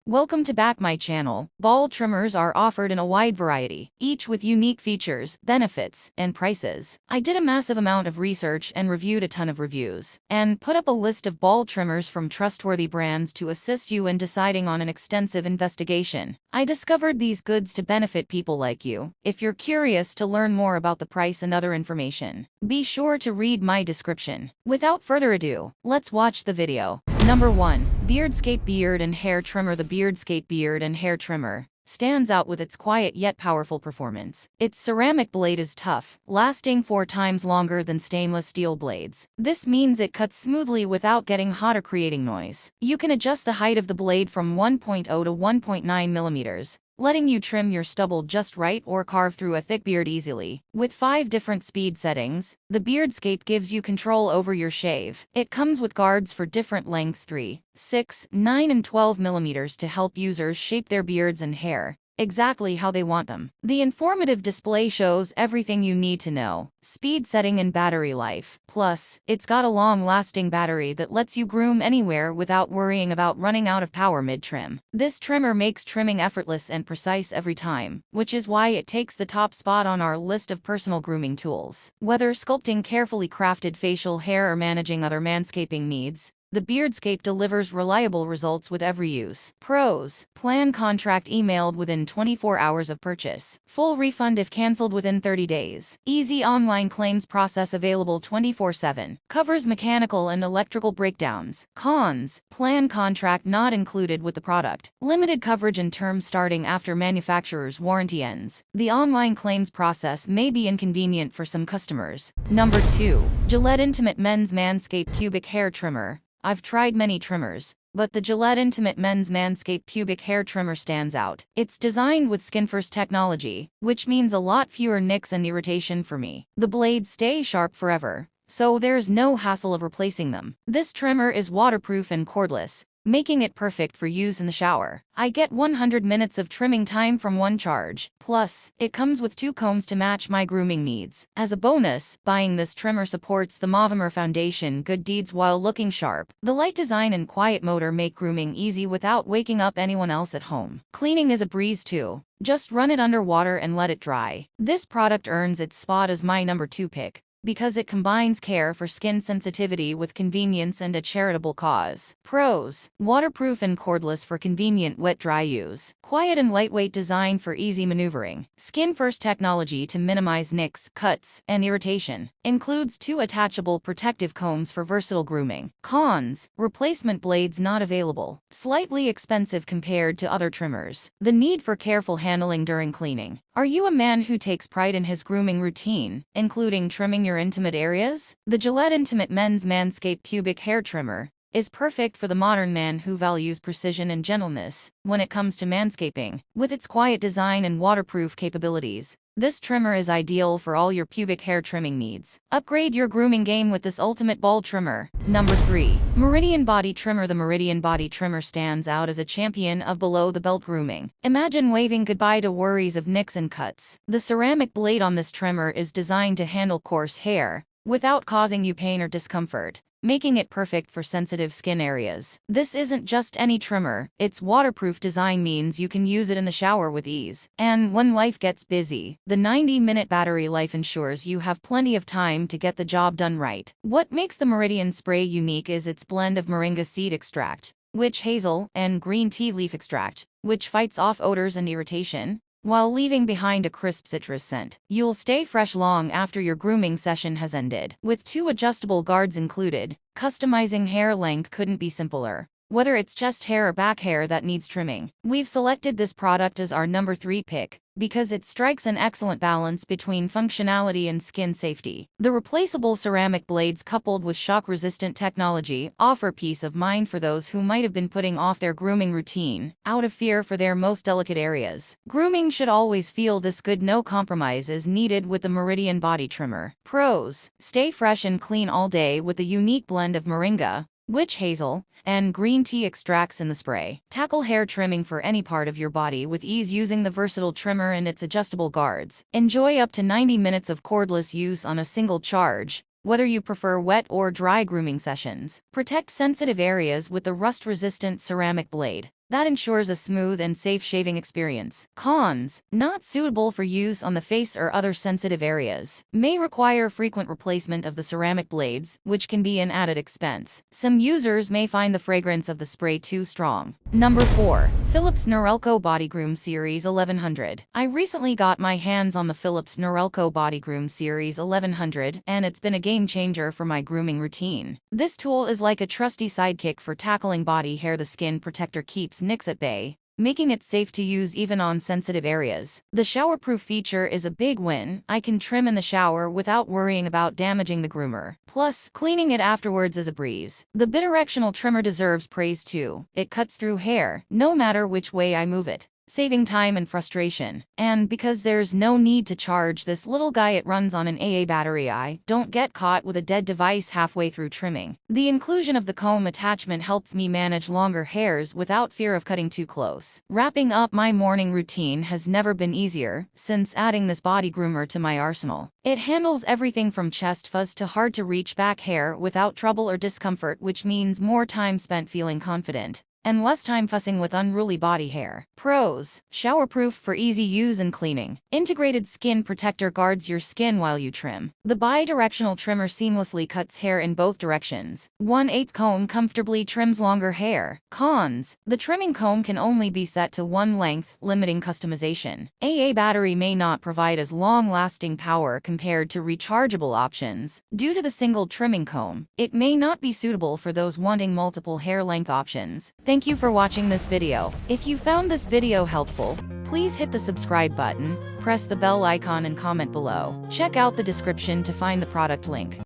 Welcome to back my channel. Ball trimmers are offered in a wide variety, each with unique features, benefits, and prices. I did a massive amount of research and reviewed a ton of reviews, and put up a list of ball trimmers from trustworthy brands to assist you in deciding on an extensive investigation. I discovered these goods to benefit people like you. If you're curious to learn more about the price and other information, be sure to read my description. Without further ado, let's watch the video. Number 1. Beardscape Beard and Hair Trimmer. The Beardscape Beard and Hair Trimmer stands out with its quiet yet powerful performance. Its ceramic blade is tough, lasting 4 times longer than stainless steel blades. This means it cuts smoothly without getting hot or creating noise. You can adjust the height of the blade from 1.0 to 1.9 millimeters, letting you trim your stubble just right or carve through a thick beard easily. With 5 different speed settings, the Beardscape gives you control over your shave. It comes with guards for different lengths 3, 6, 9 and 12 millimeters to help users shape their beards and hair exactly how they want them. The informative display shows everything you need to know. Speed setting and battery life. Plus, it's got a long-lasting battery that lets you groom anywhere without worrying about running out of power mid-trim. This trimmer makes trimming effortless and precise every time, which is why it takes the top spot on our list of personal grooming tools. Whether sculpting carefully crafted facial hair or managing other manscaping needs, the Beardscape delivers reliable results with every use. Pros: plan contract emailed within 24 hours of purchase. Full refund if cancelled within 30 days. Easy online claims process available 24/7. Covers mechanical and electrical breakdowns. Cons: plan contract not included with the product. Limited coverage and terms starting after manufacturer's warranty ends. The online claims process may be inconvenient for some customers. Number 2. Gillette Intimate Men's Manscaped Pubic Hair Trimmer. I've tried many trimmers, but the Gillette Intimate Men's Manscaped Pubic Hair Trimmer stands out. It's designed with skin-first technology, which means a lot fewer nicks and irritation for me. The blades stay sharp forever, so there's no hassle of replacing them. This trimmer is waterproof and cordless, making it perfect for use in the shower. I get 100 minutes of trimming time from one charge. Plus, it comes with 2 combs to match my grooming needs. As a bonus, buying this trimmer supports the Movimer Foundation good deeds while looking sharp. The light design and quiet motor make grooming easy without waking up anyone else at home. Cleaning is a breeze too. Just run it under water and let it dry. This product earns its spot as my number 2 pick, because it combines care for skin sensitivity with convenience and a charitable cause. Pros: waterproof and cordless for convenient wet-dry use. Quiet and lightweight design for easy maneuvering. Skin-first technology to minimize nicks, cuts, and irritation. Includes 2 attachable protective combs for versatile grooming. Cons: replacement blades not available. Slightly expensive compared to other trimmers. The need for careful handling during cleaning. Are you a man who takes pride in his grooming routine, including trimming your intimate areas? The Gillette Intimate Men's Manscaped Pubic Hair Trimmer is perfect for the modern man who values precision and gentleness when it comes to manscaping. With its quiet design and waterproof capabilities, this trimmer is ideal for all your pubic hair trimming needs. Upgrade your grooming game with this ultimate ball trimmer. Number 3. Meridian Body Trimmer. The Meridian Body Trimmer stands out as a champion of below-the-belt grooming. Imagine waving goodbye to worries of nicks and cuts. The ceramic blade on this trimmer is designed to handle coarse hair without causing you pain or discomfort, making it perfect for sensitive skin areas. This isn't just any trimmer. Its waterproof design means you can use it in the shower with ease. And when life gets busy, the 90-minute battery life ensures you have plenty of time to get the job done right. What makes the Meridian spray unique is its blend of moringa seed extract, witch hazel, and green tea leaf extract, which fights off odors and irritation, while leaving behind a crisp citrus scent. You'll stay fresh long after your grooming session has ended. With 2 adjustable guards included, customizing hair length couldn't be simpler. Whether it's chest hair or back hair that needs trimming, we've selected this product as our number 3 pick, because it strikes an excellent balance between functionality and skin safety. The replaceable ceramic blades coupled with shock-resistant technology offer peace of mind for those who might have been putting off their grooming routine out of fear for their most delicate areas. Grooming should always feel this good. No compromise is needed with the Meridian Body Trimmer. Pros: stay fresh and clean all day with the unique blend of moringa, witch hazel, and green tea extracts in the spray. Tackle hair trimming for any part of your body with ease using the versatile trimmer and its adjustable guards. Enjoy up to 90 minutes of cordless use on a single charge, whether you prefer wet or dry grooming sessions. Protect sensitive areas with the rust-resistant ceramic blade. that ensures a smooth and safe shaving experience. Cons: not suitable for use on the face or other sensitive areas. May require frequent replacement of the ceramic blades, which can be an added expense. Some users may find the fragrance of the spray too strong. Number 4. Philips Norelco Body Groom Series 1100. I recently got my hands on the Philips Norelco Body Groom Series 1100, and it's been a game changer for my grooming routine. This tool is like a trusty sidekick for tackling body hair. The skin protector keeps nicks at bay, making it safe to use even on sensitive areas. The showerproof feature is a big win. I can trim in the shower without worrying about damaging the groomer. Plus, cleaning it afterwards is a breeze. The bidirectional trimmer deserves praise too. It cuts through hair, no matter which way I move it, saving time and frustration. And because there's no need to charge this little guy, it runs on an AA battery. I don't get caught with a dead device halfway through trimming. The inclusion of the comb attachment helps me manage longer hairs without fear of cutting too close. Wrapping up my morning routine has never been easier since adding this body groomer to my arsenal. It handles everything from chest fuzz to hard-to-reach back hair without trouble or discomfort, which means more time spent feeling confident and less time fussing with unruly body hair. Pros: showerproof for easy use and cleaning. Integrated skin protector guards your skin while you trim. The bi-directional trimmer seamlessly cuts hair in both directions. 1/8 comb comfortably trims longer hair. Cons: the trimming comb can only be set to one length, limiting customization. AA battery may not provide as long-lasting power compared to rechargeable options. Due to the single trimming comb, it may not be suitable for those wanting multiple hair length options. Thank you for watching this video. If you found this video helpful, please hit the subscribe button, press the bell icon and comment below. Check out the description to find the product link.